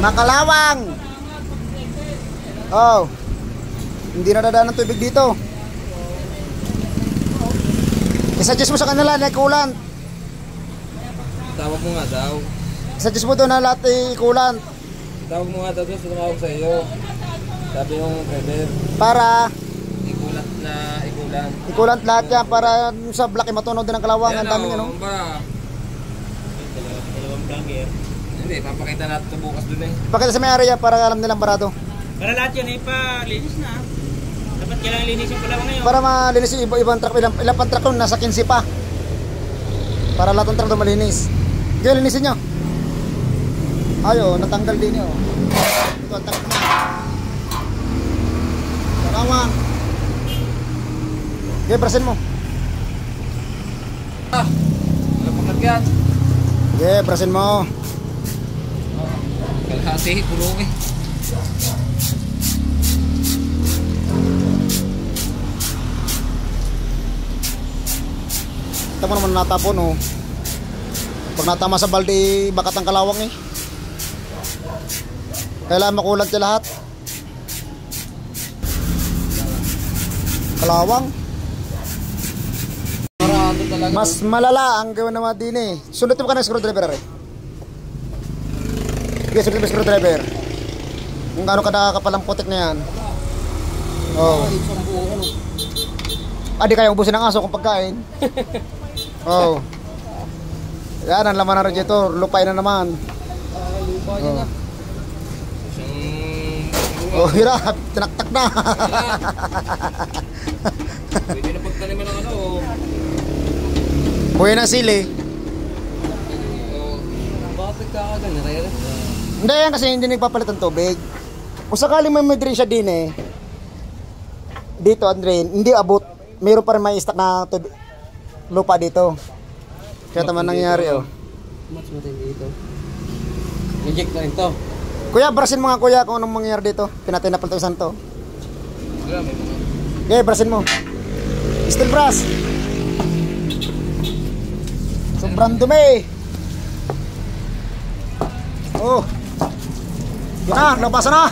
Makalawang. Oh. Hindi na dadaan ng tubig dito. Isa-adjust mo sa kanila na kulant. Tawag mo nga daw. Isa-adjust mo doon na lahat kulant. Tawag mo nga daw doon sa tumawag sa iyo. Sabi yung driver. Para ikulant na ikulant. ikulant lahat yan para sa black matunog din ang kalawang. Ang dami ano. Dalawang vlogger. Hindi, papakita natin ito bukas doon eh. Pakita sa may area para alam nilang barado. Para lahat yan ay pa-linis na. Dapat kailangan linisin pala ngayon. Para malinis yung ibang truck, ilang pang truck nasa 15 pa. Para lahat ng truck doon malinis. Kaya linisin nyo. Ayo, natanggal din yun. Ito ang truck na. Kalawang. Okay, brasin mo. Wala pang lagyan. Okay, brasin mo. Kalahati, pulong eh. Ito mo naman natapon oh. Pag natama sa balde, bakat ang kalawang eh. Kailangan makulat siya lahat. Kalawang. Mas malala ang gawin naman din eh. Sundutin mo ka ng screwdriver eh. Okay, sundutin mo screwdriver. Kung gaano ka nakakapalang putik na yan. Oh. Di kayang ubusin ng aso kung pagkain. Oh. Yan ang laman ng radiator. Lupay na naman. Oh. Oh, hirap. Tinaktak na. Pwede na pagtaniman ng ano. Buhay na sili. Bakit ka ganyan? Hindi yan kasi hindi nagpapalit ng tubig. Kung sakaling may drain siya din eh. Dito ang drain. Hindi abot. Meron pa rin may stock na tubig, lupa dito. Kaya naman nangyari oh. Mas matindi ito. Reject na rin to. Kuya, brasin mo nga kuya kung anong mangyayari dito. Pinatay na pala isang to. Wala, may mga. Okay, brasin mo. Steel brass. Sobrang dumi. Oh. Yun na, labasan na.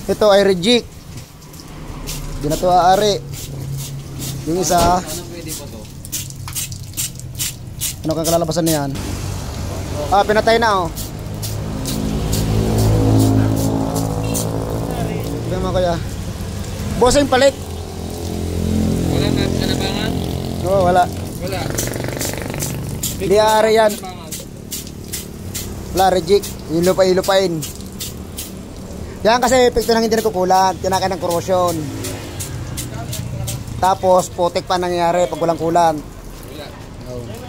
Ito ay reject. Di na ito aari. Yung isa. Ano pwede po to? Ano kang kalalabasan niyan? Ah, pinatay na oh. Sabi mo kaya. Bossing palit. Wala na kanabangan? Oo, wala. Wala. Di aari yan. Wala, reject. Yung lupain. Yan kasi epekto ng hindi nagkukulat. Tinakay ng corrosion. Tapos putik pa nangyayari pag walang kulant. Wala.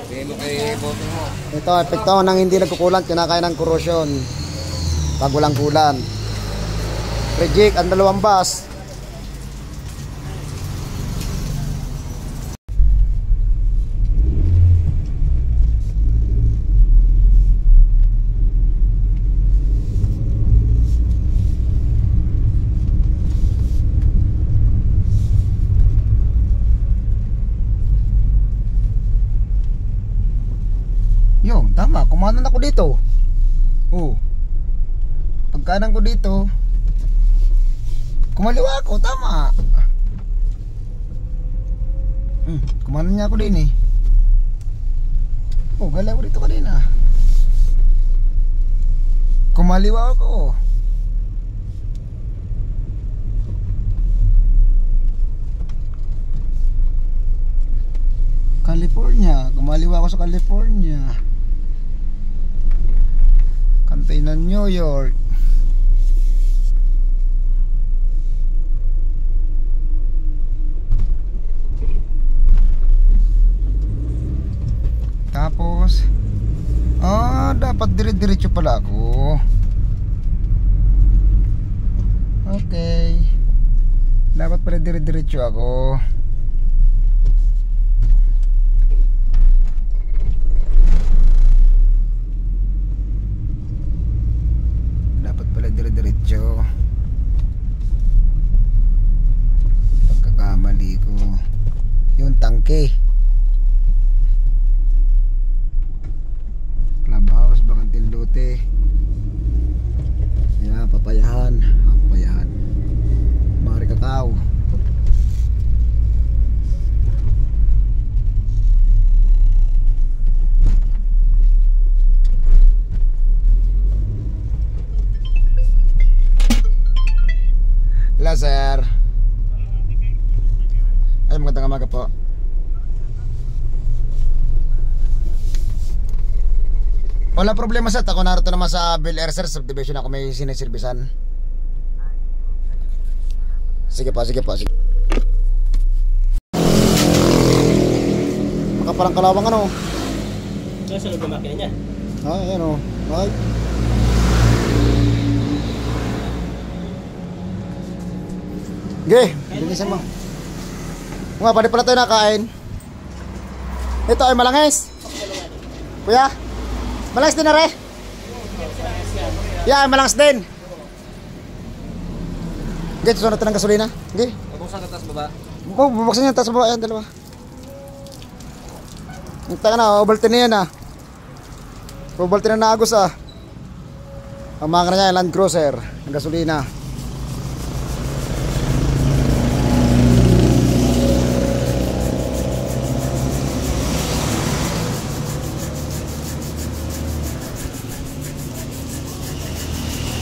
Bigay mo kay boto mo. Ito epekto ng hindi nagkukulat. Tinakay ng corrosion pag walang kulant. Reject ang dalawang bus. Yun, tama. Kumanan ako dito. Oh. Pagkanan ko dito, kumaliwa ako. Tama. Kumanan niya ako din eh. Oh, gala ko dito kanina. Kumaliwa ako. California. Kumaliwa ako sa California. Kantay ng New York. Tapos dapat dire-diretso pala ako. Okay. Dapat pala dire-diretso ako. Dire-diretso. Pagkakamali ko yung tangke. sir. Ay, magandang umaga po. Wala problema sir, ako narito naman sa Bel Air sir, subdivision ako may siniservisan. Sige po, sige po, sige. Makapalang kalawang ano. Kaya sa loob ng makina niya. Ay, ayan o. Ay. Okay, bilisan mo. Nga, pwede pala tayo nakain. Ito ay malangis. Kuya, malangis din na re. Yeah, malangis din. Okay, susunod ng gasolina. Okay. Bubuksan ka tas baba. Bubuksan niya, tas baba. Ayan, dalawa. Hinta ka na, Ovaltine na yan ah. Ovaltine na Agos ah. Ang mga niya, Land Cruiser, ng gasolina.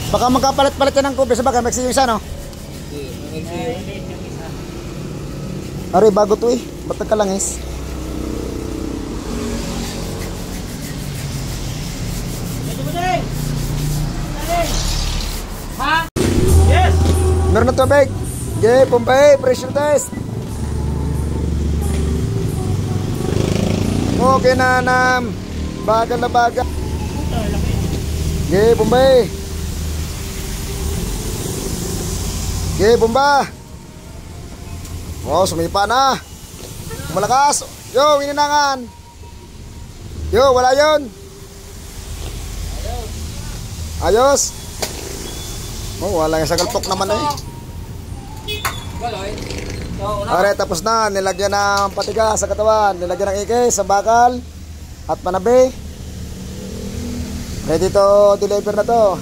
Baka magkapalit-palit ka ng kubis, baka magsiyong isa, no? Hindi, Aray, bago to eh. Ba't nagkalangis? Ha? Yes! Meron na tubig. Okay, Pompey, pressure test. Okay na, Nam. Bagal na bagal. Okay, Pompey. Okay, bomba. Oh, sumipa na. Malakas. Yo, ininangan. Yo, wala yun. Ayos. Oh, wala yung sagalpok naman eh. Galoy. Are, tapos na. Nilagyan ng patigas sa katawan. Nilagyan ng ikis sa bakal at panabi. Ready to deliver na to.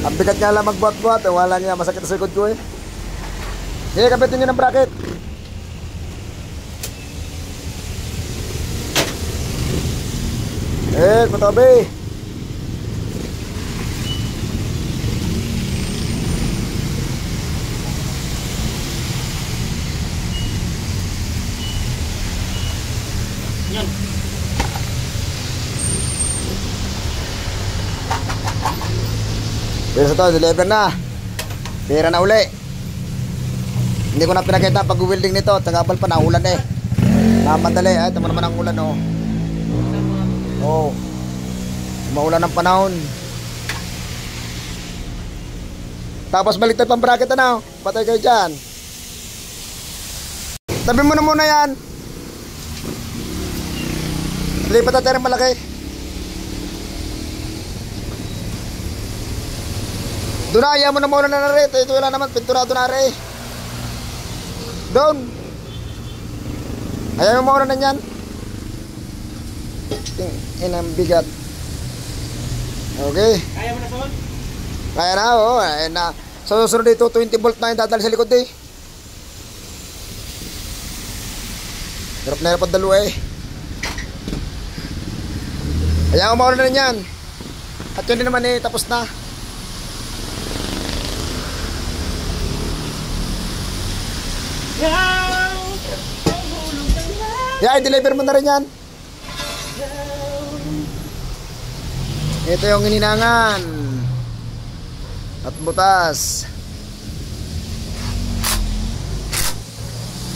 Ang bigat nga lang magbuhat-buhat. Wala niya, masakit sa likod ko eh. Okay, kapitin nyo ng bracket. Matabi. Yan. Pero sa to, deliver na. Pera na uli. Hindi ko na pinakita pag-welding nito. Tagapal pa na, ulan eh. Namadali. Ay, tama naman ang ulan oh. Oh. Maulan ng panahon. Tapos baliktad pang bracket na. Patay kayo dyan. Tabi mo na muna yan. Lipat natin ang malaki. Doon na, ayaw mo na muna na rin. Ito wala naman, pinturado na rin. Doon. Ayaw mo muna na yan. Inang bigat. Okay. Kaya mo na, Sol? Kaya na, oo. Na. So, susunod dito, 20 volt na yung dadali sa likod eh. Hirap na hirap ang dalawa eh. Ayaw mo muna na yan. At yun din naman eh, tapos na. Yeah, i-deliver mo na rin yan. Ito yung ininangan at butas.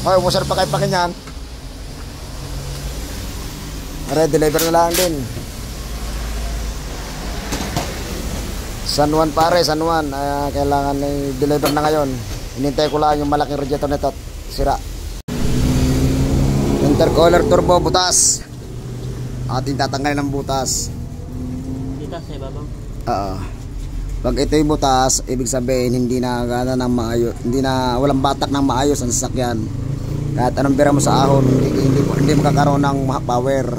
Okay, umusar pa kayo pakin yan. Alright, deliver na lang din. San Juan pare, San Juan. Kailangan i-deliver na ngayon. Hinintay ko lang yung malaking radiator nito at sira. Intercooler turbo butas. Ating tatanggalin ng butas. Dito sa ibabaw. Oo. Pag ito'y butas, ibig sabihin hindi na gana ng maayos, hindi na walang batak ng maayos ang sasakyan. Kahit anong bira mo sa ahon, hindi makakaroon ng power.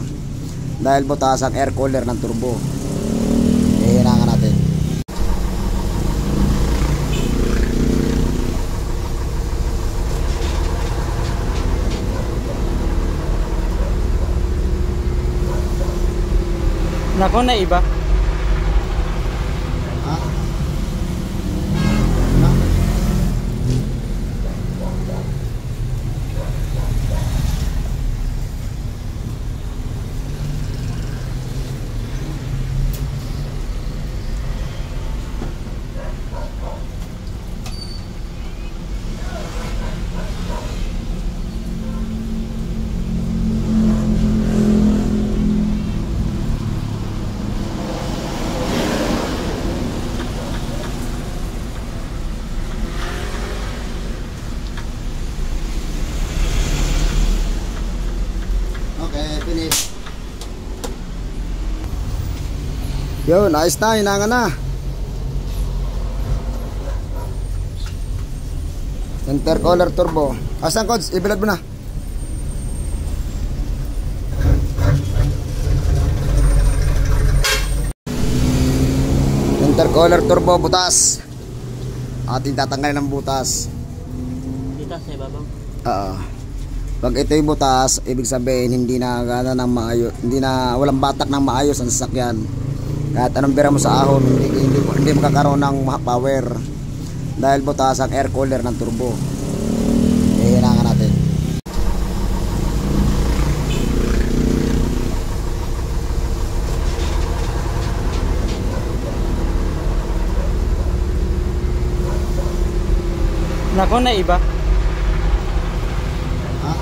Dahil butas ang air cooler ng turbo. Hihinangan natin. Nako na iba. Ha? Yun, ayos na, hinangan na. Intercooler turbo. Asan codes? Ibilad mo na. Intercooler turbo butas. Ating tatanggalin ng butas. Dito sa ibabaw. Oo. Pag ito yung butas, ibig sabihin hindi na gana ng maayos, hindi na walang batak ng maayos ang sasakyan. Kahit anong bira mo sa ahon, hindi makakaroon ng power. Dahil butas ang air cooler ng turbo. Hihinangan natin. Nako na iba. Ha?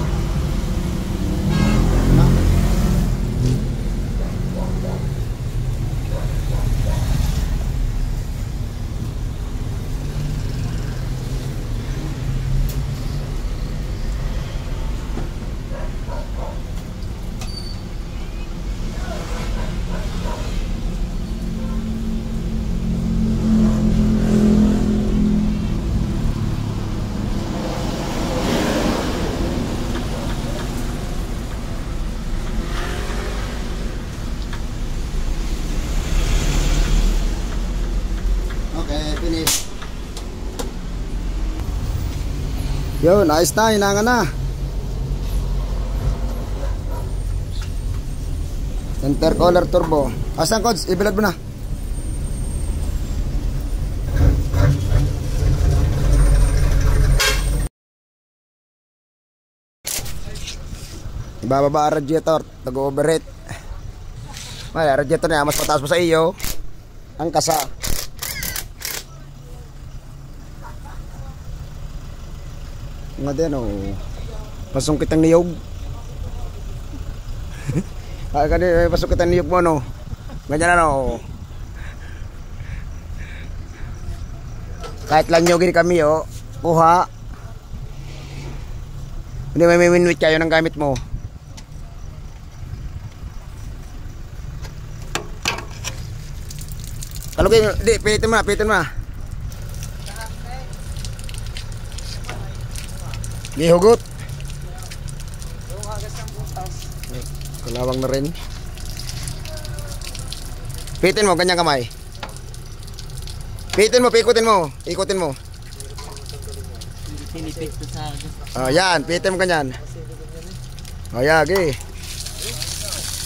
Okay, finish. Yun, ayos na, hinangan na. Intercooler turbo. Asan codes? Ibilad mo na. Ibababa ang radiator, nag-overheat. May radiator niya, mas mataas pa sa iyo. Ang kasa. Nga din oh. Pasungkit ang niyog. Pasungkit ang niyog mo no. Ganyan ano. Kahit lang niyogin kami oh. Kuha. Hindi may minwit kayo ng gamit mo. Kalugin, di, pilitin mo na, pilitin mo na. Di hugot. Kalawang na rin. Pitin mo, ganyang kamay. Pitin mo, pikutin mo. Ikutin mo. Yan, pitin mo ganyan. Yagi.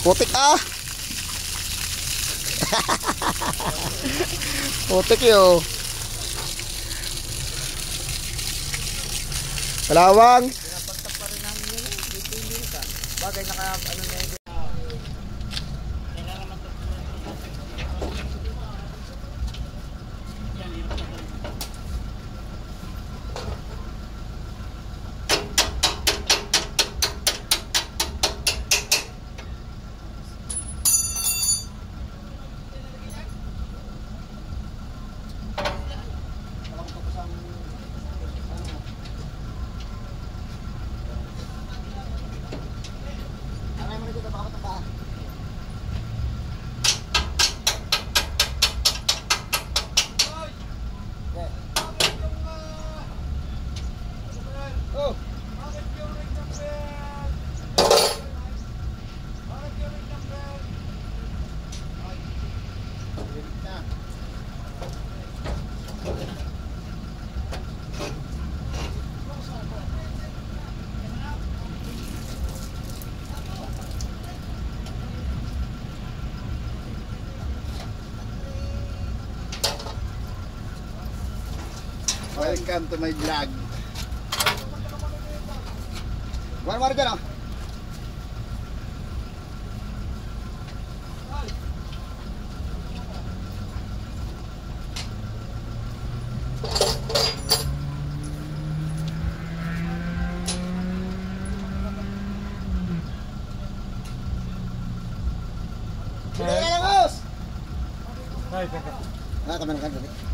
Putik ah. Putik yo. Kalawang. Bagay naka ano na yun. Welcome to my vlog. War dyan oh. Kami na kami.